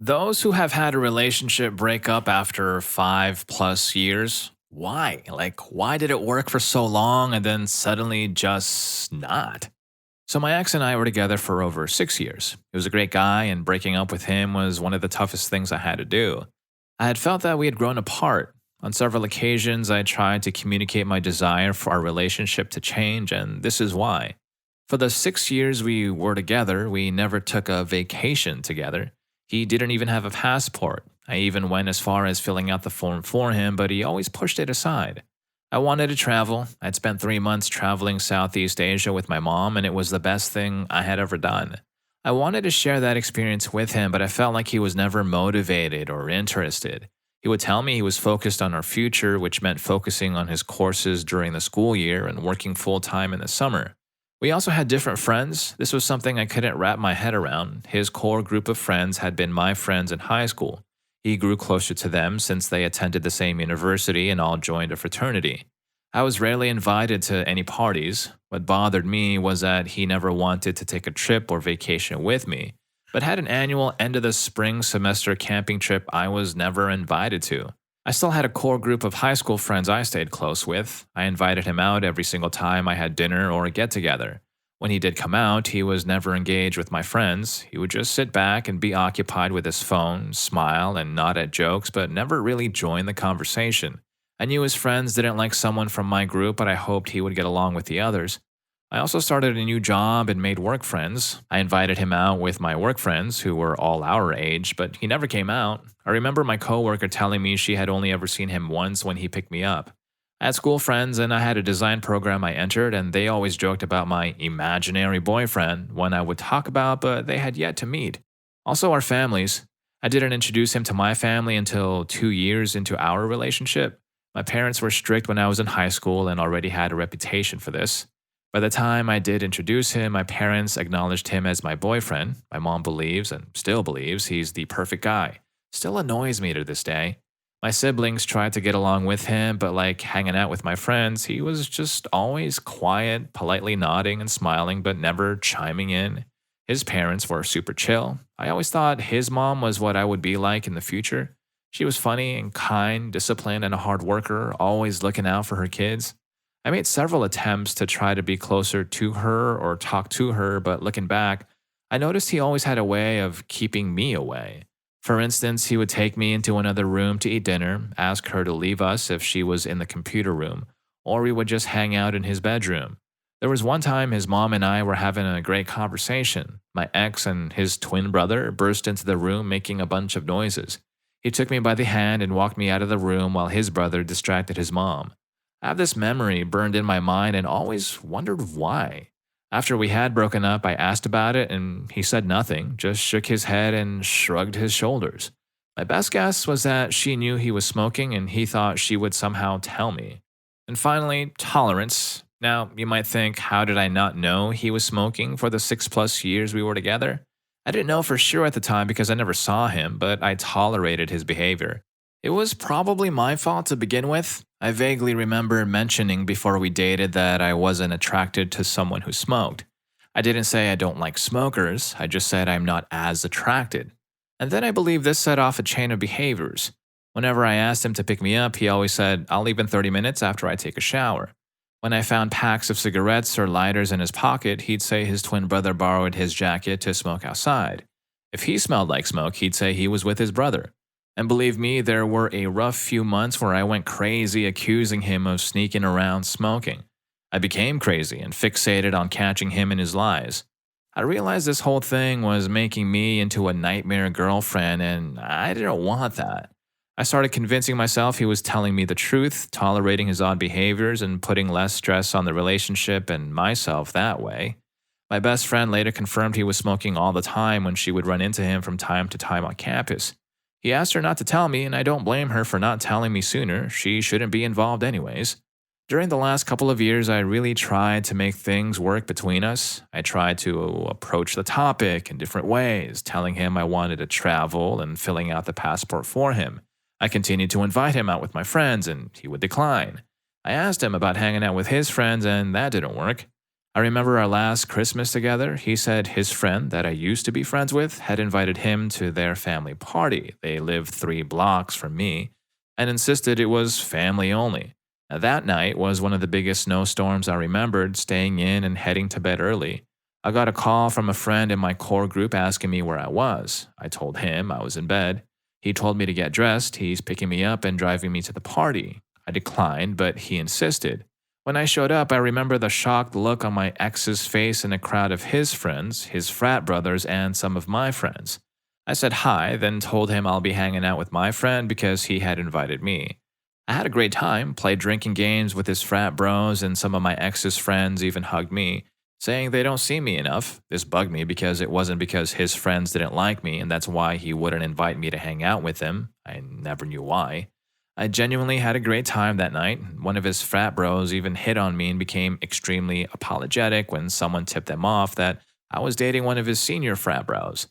Those who have had a relationship break up after 5+ years, why? Why did it work for so long and then suddenly just not? So, my ex and I were together for over 6 years. He was a great guy, and breaking up with him was one of the toughest things I had to do. I had felt that we had grown apart. On several occasions, I tried to communicate my desire for our relationship to change, and this is why. For the 6 years we were together, we never took a vacation together. He didn't even have a passport. I even went as far as filling out the form for him, but he always pushed it aside. I wanted to travel. I'd spent 3 months traveling Southeast Asia with my mom, and it was the best thing I had ever done. I wanted to share that experience with him, but I felt like he was never motivated or interested. He would tell me he was focused on our future, which meant focusing on his courses during the school year and working full time in the summer. We also had different friends. This was something I couldn't wrap my head around. His core group of friends had been my friends in high school. He grew closer to them since they attended the same university and all joined a fraternity. I was rarely invited to any parties. What bothered me was that he never wanted to take a trip or vacation with me, but had an annual end of the spring semester camping trip I was never invited to. I still had a core group of high school friends I stayed close with. I invited him out every single time I had dinner or a get together. When he did come out, he was never engaged with my friends. He would just sit back and be occupied with his phone, smile, and nod at jokes, but never really join the conversation. I knew his friends didn't like someone from my group, but I hoped he would get along with the others. I also started a new job and made work friends. I invited him out with my work friends, who were all our age, but he never came out. I remember my coworker telling me she had only ever seen him once when he picked me up. I had school friends and I had a design program I entered, and they always joked about my imaginary boyfriend, one I would talk about, but they had yet to meet. Also, our families. I didn't introduce him to my family until 2 years into our relationship. My parents were strict when I was in high school and already had a reputation for this. By the time I did introduce him, my parents acknowledged him as my boyfriend. My mom believes, and still believes, he's the perfect guy. Still annoys me to this day. My siblings tried to get along with him, but like hanging out with my friends, he was just always quiet, politely nodding and smiling, but never chiming in. His parents were super chill. I always thought his mom was what I would be like in the future. She was funny and kind, disciplined, and a hard worker, always looking out for her kids. I made several attempts to try to be closer to her or talk to her, but looking back, I noticed he always had a way of keeping me away. For instance, he would take me into another room to eat dinner, ask her to leave us if she was in the computer room, or we would just hang out in his bedroom. There was one time his mom and I were having a great conversation. My ex and his twin brother burst into the room making a bunch of noises. He took me by the hand and walked me out of the room while his brother distracted his mom. I have this memory burned in my mind and always wondered why. After we had broken up, I asked about it and he said nothing, just shook his head and shrugged his shoulders. My best guess was that she knew he was smoking and he thought she would somehow tell me. And finally, tolerance. Now, you might think, how did I not know he was smoking for the 6+ years we were together? I didn't know for sure at the time because I never saw him, but I tolerated his behavior. It was probably my fault to begin with. I vaguely remember mentioning before we dated that I wasn't attracted to someone who smoked. I didn't say I don't like smokers, I just said I'm not as attracted. And then I believe this set off a chain of behaviors. Whenever I asked him to pick me up, he always said, "I'll leave in 30 minutes after I take a shower." When I found packs of cigarettes or lighters in his pocket, he'd say his twin brother borrowed his jacket to smoke outside. If he smelled like smoke, he'd say he was with his brother. And believe me, there were a rough few months where I went crazy accusing him of sneaking around smoking. I became crazy and fixated on catching him in his lies. I realized this whole thing was making me into a nightmare girlfriend, and I didn't want that. I started convincing myself he was telling me the truth, tolerating his odd behaviors, and putting less stress on the relationship and myself that way. My best friend later confirmed he was smoking all the time when she would run into him from time to time on campus. He asked her not to tell me, and I don't blame her for not telling me sooner. She shouldn't be involved anyways. During the last couple of years, I really tried to make things work between us. I tried to approach the topic in different ways, telling him I wanted to travel and filling out the passport for him. I continued to invite him out with my friends, and he would decline. I asked him about hanging out with his friends, and that didn't work. I remember our last Christmas together. He said his friend that I used to be friends with had invited him to their family party. They lived 3 blocks from me and insisted it was family only. Now, that night was one of the biggest snowstorms I remembered, staying in and heading to bed early. I got a call from a friend in my core group asking me where I was. I told him I was in bed. He told me to get dressed. He's picking me up and driving me to the party. I declined, but he insisted. When I showed up, I remember the shocked look on my ex's face in a crowd of his friends, his frat brothers, and some of my friends. I said hi, then told him I'll be hanging out with my friend because he had invited me. I had a great time, played drinking games with his frat bros, and some of my ex's friends even hugged me, saying they don't see me enough. This bugged me because it wasn't because his friends didn't like me, and that's why he wouldn't invite me to hang out with him. I never knew why. I genuinely had a great time that night. One of his frat bros even hit on me and became extremely apologetic when someone tipped them off that I was dating one of his senior frat bros.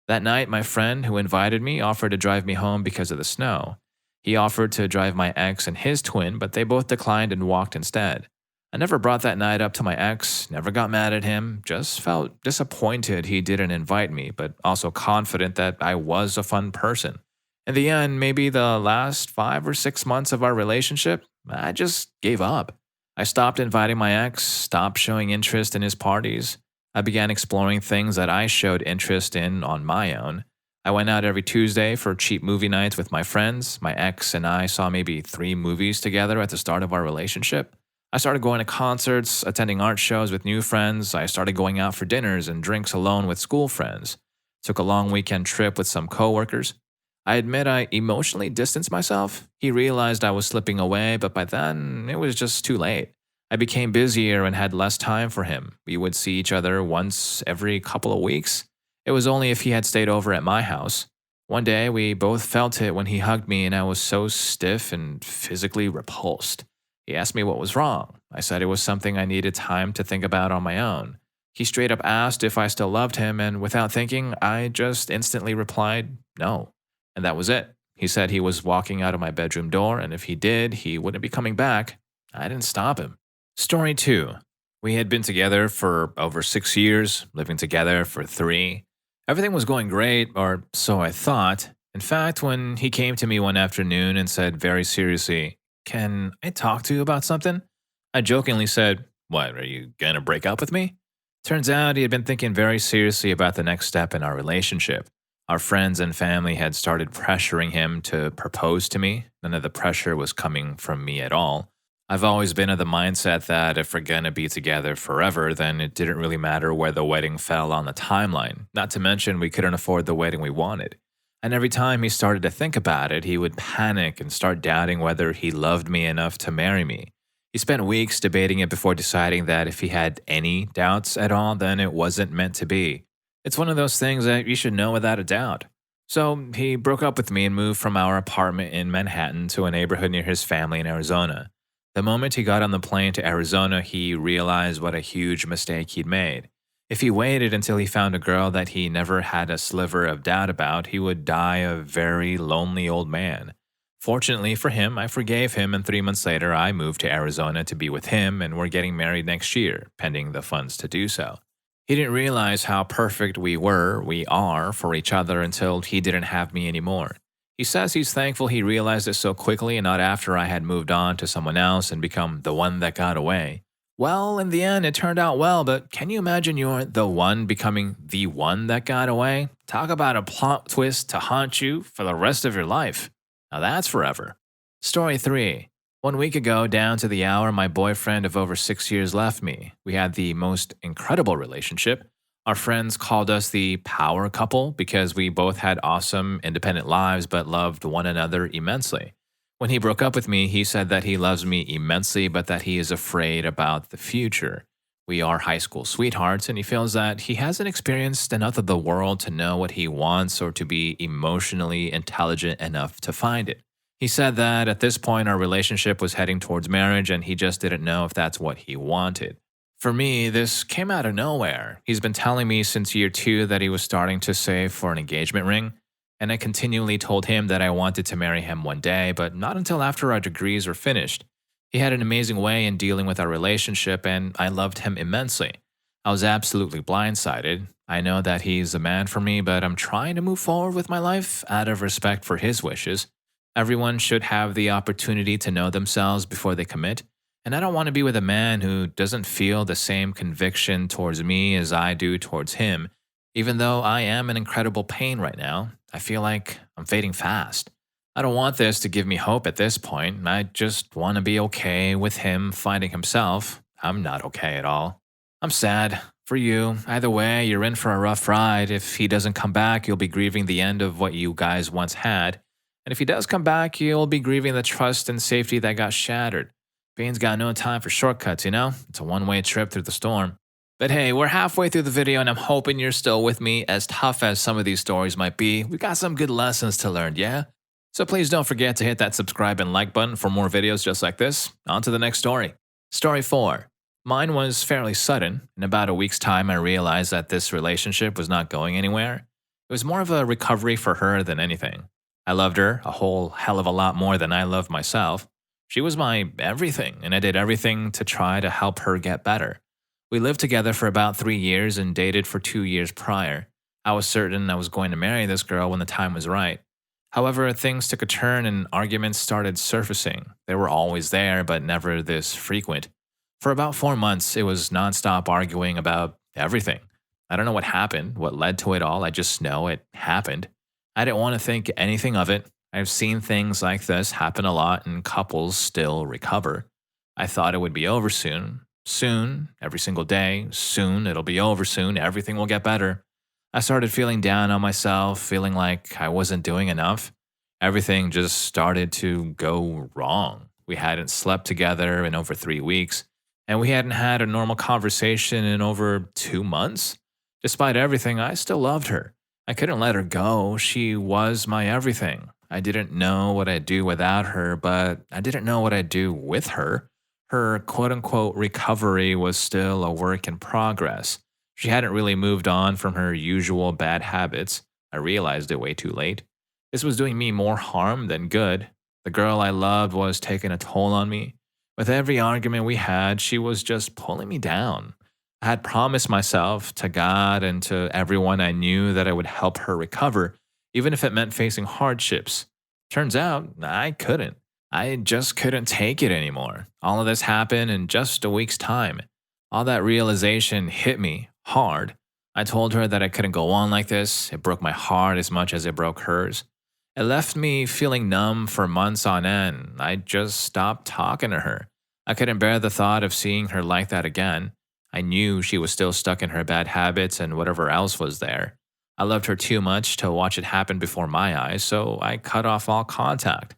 That night, my friend who invited me offered to drive me home because of the snow. He offered to drive my ex and his twin, but they both declined and walked instead. I never brought that night up to my ex, never got mad at him, just felt disappointed he didn't invite me, but also confident that I was a fun person. In the end, maybe the last 5 or 6 months of our relationship, I just gave up. I stopped inviting my ex, stopped showing interest in his parties. I began exploring things that I showed interest in on my own. I went out every Tuesday for cheap movie nights with my friends. My ex and I saw maybe 3 movies together at the start of our relationship. I started going to concerts, attending art shows with new friends. I started going out for dinners and drinks alone with school friends. Took a long weekend trip with some coworkers. I admit I emotionally distanced myself. He realized I was slipping away, but by then, it was just too late. I became busier and had less time for him. We would see each other once every couple of weeks. It was only if he had stayed over at my house. One day, we both felt it when he hugged me, and I was so stiff and physically repulsed. He asked me what was wrong. I said it was something I needed time to think about on my own. He straight up asked if I still loved him, and without thinking, I just instantly replied, no. And that was it. He said he was walking out of my bedroom door, and if he did, he wouldn't be coming back. I didn't stop him. Story 2. We had been together for over 6 years, living together for 3. Everything was going great, or so I thought. In fact, when he came to me one afternoon and said very seriously, "Can I talk to you about something?" I jokingly said, "What, are you gonna break up with me?" Turns out he had been thinking very seriously about the next step in our relationship. Our friends and family had started pressuring him to propose to me. None of the pressure was coming from me at all. I've always been of the mindset that if we're gonna be together forever, then it didn't really matter where the wedding fell on the timeline. Not to mention, we couldn't afford the wedding we wanted. And every time he started to think about it, he would panic and start doubting whether he loved me enough to marry me. He spent weeks debating it before deciding that if he had any doubts at all, then it wasn't meant to be. It's one of those things that you should know without a doubt. So he broke up with me and moved from our apartment in Manhattan to a neighborhood near his family in Arizona. The moment he got on the plane to Arizona, he realized what a huge mistake he'd made. If he waited until he found a girl that he never had a sliver of doubt about, he would die a very lonely old man. Fortunately for him, I forgave him, and 3 months later, I moved to Arizona to be with him, and we're getting married next year, pending the funds to do so. He didn't realize how perfect we are for each other until he didn't have me anymore. He says he's thankful he realized it so quickly and not after I had moved on to someone else and become the one that got away. Well, in the end, it turned out well, but can you imagine you're the one becoming the one that got away? Talk about a plot twist to haunt you for the rest of your life. Now that's forever. Story 3. 1 week ago, down to the hour, my boyfriend of over 6 years left me. We had the most incredible relationship. Our friends called us the power couple because we both had awesome, independent lives but loved one another immensely. When he broke up with me, he said that he loves me immensely but that he is afraid about the future. We are high school sweethearts, and he feels that he hasn't experienced enough of the world to know what he wants or to be emotionally intelligent enough to find it. He said that at this point our relationship was heading towards marriage and he just didn't know if that's what he wanted. For me, this came out of nowhere. He's been telling me since year 2 that he was starting to save for an engagement ring, and I continually told him that I wanted to marry him one day, but not until after our degrees were finished. He had an amazing way in dealing with our relationship, and I loved him immensely. I was absolutely blindsided. I know that he's the man for me, but I'm trying to move forward with my life out of respect for his wishes. Everyone should have the opportunity to know themselves before they commit, and I don't want to be with a man who doesn't feel the same conviction towards me as I do towards him. Even though I am in incredible pain right now, I feel like I'm fading fast. I don't want this to give me hope at this point. I just want to be okay with him finding himself. I'm not okay at all. I'm sad for you. Either way, you're in for a rough ride. If he doesn't come back, you'll be grieving the end of what you guys once had. And if he does come back, you'll be grieving the trust and safety that got shattered. Bane's got no time for shortcuts, you know? It's a one-way trip through the storm. But hey, we're halfway through the video and I'm hoping you're still with me. As tough as some of these stories might be, we got some good lessons to learn, yeah? So please don't forget to hit that subscribe and like button for more videos just like this. On to the next story. Story 4. Mine was fairly sudden. In about a week's time, I realized that this relationship was not going anywhere. It was more of a recovery for her than anything. I loved her a whole hell of a lot more than I loved myself. She was my everything, and I did everything to try to help her get better. We lived together for about 3 years and dated for 2 years prior. I was certain I was going to marry this girl when the time was right. However, things took a turn and arguments started surfacing. They were always there, but never this frequent. For about 4 months, it was nonstop arguing about everything. I don't know what happened, what led to it all. I just know it happened. I didn't want to think anything of it. I've seen things like this happen a lot and couples still recover. I thought it would be over soon. Soon, every single day. Soon, it'll be over soon. Everything will get better. I started feeling down on myself, feeling like I wasn't doing enough. Everything just started to go wrong. We hadn't slept together in over 3 weeks, and we hadn't had a normal conversation in over 2 months. Despite everything, I still loved her. I couldn't let her go. She was my everything. I didn't know what I'd do without her, but I didn't know what I'd do with her. Her quote unquote recovery was still a work in progress. She hadn't really moved on from her usual bad habits. I realized it way too late. This was doing me more harm than good. The girl I loved was taking a toll on me. With every argument we had, she was just pulling me down. I had promised myself to God and to everyone I knew that I would help her recover, even if it meant facing hardships. Turns out, I couldn't. I just couldn't take it anymore. All of this happened in just a week's time. All that realization hit me hard. I told her that I couldn't go on like this. It broke my heart as much as it broke hers. It left me feeling numb for months on end. I just stopped talking to her. I couldn't bear the thought of seeing her like that again. I knew she was still stuck in her bad habits and whatever else was there. I loved her too much to watch it happen before my eyes, so I cut off all contact.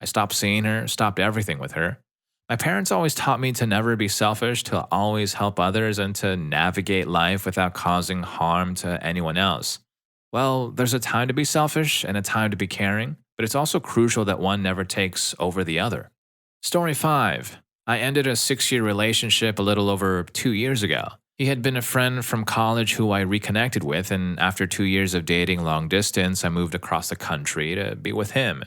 I stopped seeing her, stopped everything with her. My parents always taught me to never be selfish, to always help others, and to navigate life without causing harm to anyone else. Well, there's a time to be selfish and a time to be caring, but it's also crucial that one never takes over the other. Story 5. I ended a 6-year relationship a little over 2 years ago. He had been a friend from college who I reconnected with, and after 2 years of dating long distance, I moved across the country to be with him.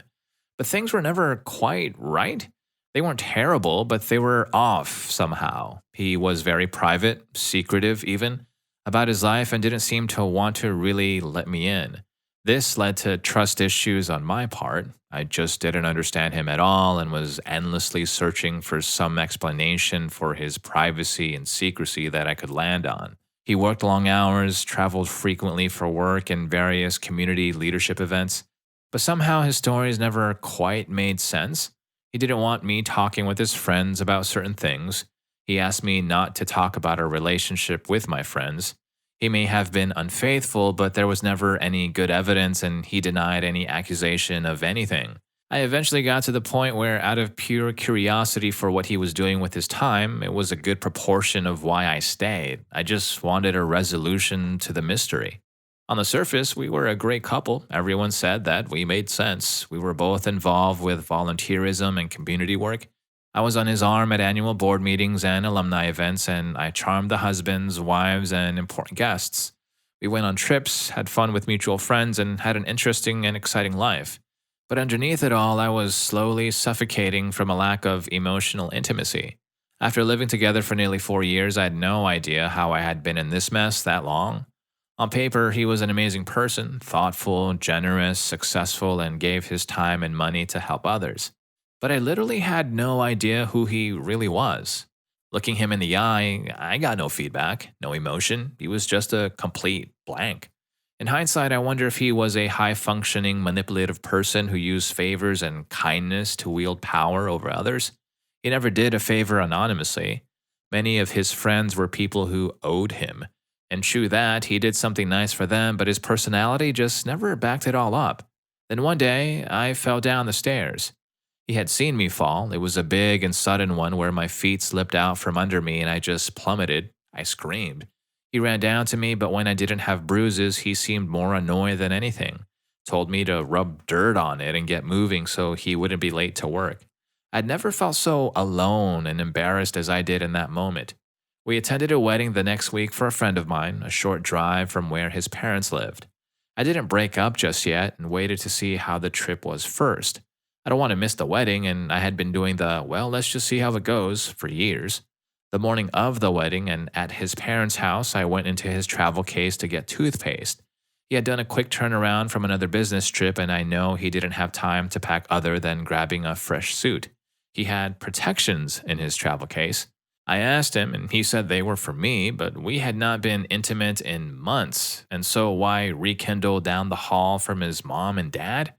But things were never quite right. They weren't terrible, but they were off somehow. He was very private, secretive even, about his life and didn't seem to want to really let me in. This led to trust issues on my part. I just didn't understand him at all and was endlessly searching for some explanation for his privacy and secrecy that I could land on. He worked long hours, traveled frequently for work and various community leadership events, but somehow his stories never quite made sense. He didn't want me talking with his friends about certain things. He asked me not to talk about our relationship with my friends. He may have been unfaithful, but there was never any good evidence and he denied any accusation of anything. I eventually got to the point where, out of pure curiosity for what he was doing with his time, it was a good proportion of why I stayed. I just wanted a resolution to the mystery. On the surface, we were a great couple. Everyone said that we made sense. We were both involved with volunteerism and community work. I was on his arm at annual board meetings and alumni events, and I charmed the husbands, wives, and important guests. We went on trips, had fun with mutual friends, and had an interesting and exciting life. But underneath it all, I was slowly suffocating from a lack of emotional intimacy. After living together for nearly 4 years, I had no idea how I had been in this mess that long. On paper, he was an amazing person, thoughtful, generous, successful, and gave his time and money to help others. But I literally had no idea who he really was. Looking him in the eye, I got no feedback, no emotion. He was just a complete blank. In hindsight, I wonder if he was a high functioning, manipulative person who used favors and kindness to wield power over others. He never did a favor anonymously. Many of his friends were people who owed him. And true that, he did something nice for them, but his personality just never backed it all up. Then one day, I fell down the stairs. He had seen me fall. It was a big and sudden one where my feet slipped out from under me and I just plummeted. I screamed. He ran down to me, but when I didn't have bruises, he seemed more annoyed than anything. Told me to rub dirt on it and get moving so he wouldn't be late to work. I'd never felt so alone and embarrassed as I did in that moment. We attended a wedding the next week for a friend of mine, a short drive from where his parents lived. I didn't break up just yet and waited to see how the trip was first. I don't want to miss the wedding, and I had been doing the, well, let's just see how it goes for years. The morning of the wedding and at his parents' house, I went into his travel case to get toothpaste. He had done a quick turnaround from another business trip, and I know he didn't have time to pack other than grabbing a fresh suit. He had protections in his travel case. I asked him, and he said they were for me, but we had not been intimate in months, and so why rekindle down the hall from his mom and dad?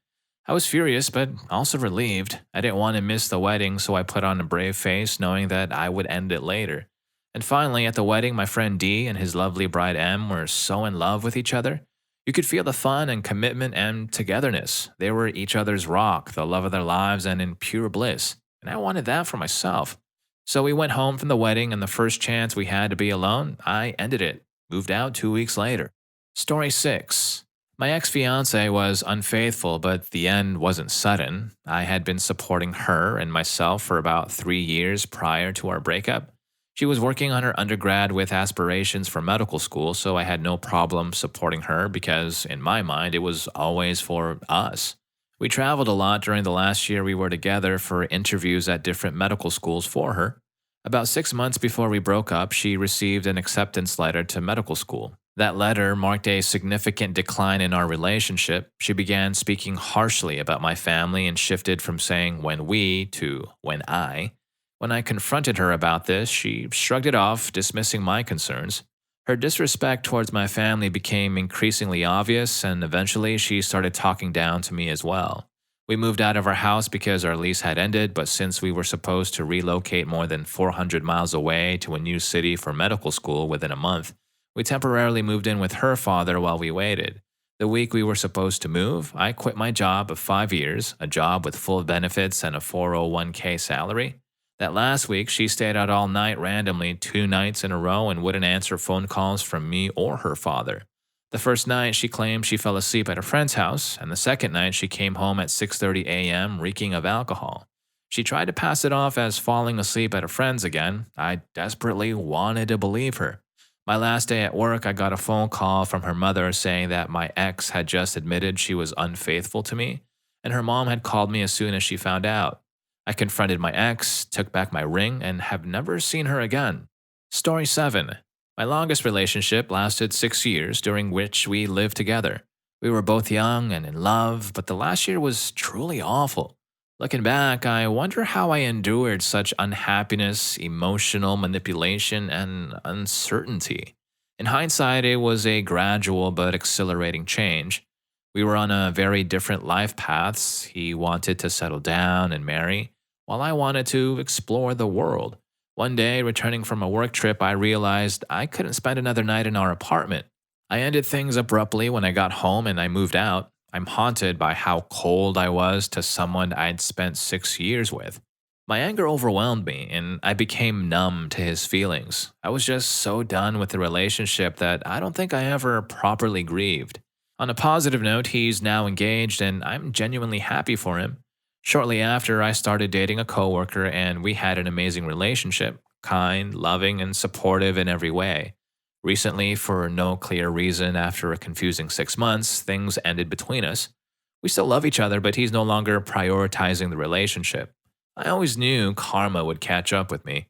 I was furious, but also relieved. I didn't want to miss the wedding, so I put on a brave face, knowing that I would end it later. And finally, at the wedding, my friend D and his lovely bride M were so in love with each other. You could feel the fun and commitment and togetherness. They were each other's rock, the love of their lives, and in pure bliss. And I wanted that for myself. So we went home from the wedding, and the first chance we had to be alone, I ended it. Moved out 2 weeks later. Story 6. My ex fiance was unfaithful, but the end wasn't sudden. I had been supporting her and myself for about 3 years prior to our breakup. She was working on her undergrad with aspirations for medical school, so I had no problem supporting her because, in my mind, it was always for us. We traveled a lot during the last year we were together for interviews at different medical schools for her. About 6 months before we broke up, she received an acceptance letter to medical school. That letter marked a significant decline in our relationship. She began speaking harshly about my family and shifted from saying when we to when I. When I confronted her about this, she shrugged it off, dismissing my concerns. Her disrespect towards my family became increasingly obvious, and eventually she started talking down to me as well. We moved out of our house because our lease had ended, but since we were supposed to relocate more than 400 miles away to a new city for medical school within a month, we temporarily moved in with her father while we waited. The week we were supposed to move, I quit my job of 5 years, a job with full benefits and a 401k salary. That last week, she stayed out all night randomly 2 nights in a row and wouldn't answer phone calls from me or her father. The first night, she claimed she fell asleep at a friend's house, and the second night, she came home at 6:30 a.m. reeking of alcohol. She tried to pass it off as falling asleep at a friend's again. I desperately wanted to believe her. My last day at work, I got a phone call from her mother saying that my ex had just admitted she was unfaithful to me, and her mom had called me as soon as she found out. I confronted my ex, took back my ring, and have never seen her again. Story 7. My longest relationship lasted 6 years, during which we lived together. We were both young and in love, but the last year was truly awful. Looking back, I wonder how I endured such unhappiness, emotional manipulation, and uncertainty. In hindsight, it was a gradual but accelerating change. We were on a very different life paths. He wanted to settle down and marry, while I wanted to explore the world. One day, returning from a work trip, I realized I couldn't spend another night in our apartment. I ended things abruptly when I got home and I moved out. I'm haunted by how cold I was to someone I'd spent 6 years with. My anger overwhelmed me, and I became numb to his feelings. I was just so done with the relationship that I don't think I ever properly grieved. On a positive note, he's now engaged, and I'm genuinely happy for him. Shortly after, I started dating a coworker, and we had an amazing relationship, kind, loving, and supportive in every way. Recently, for no clear reason, after a confusing 6 months, things ended between us. We still love each other, but he's no longer prioritizing the relationship. I always knew karma would catch up with me.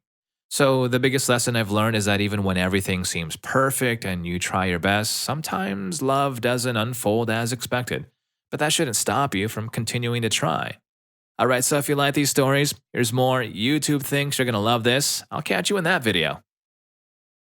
So, the biggest lesson I've learned is that even when everything seems perfect and you try your best, sometimes love doesn't unfold as expected. But that shouldn't stop you from continuing to try. Alright, so if you like these stories, here's more. YouTube thinks you're gonna love this. I'll catch you in that video.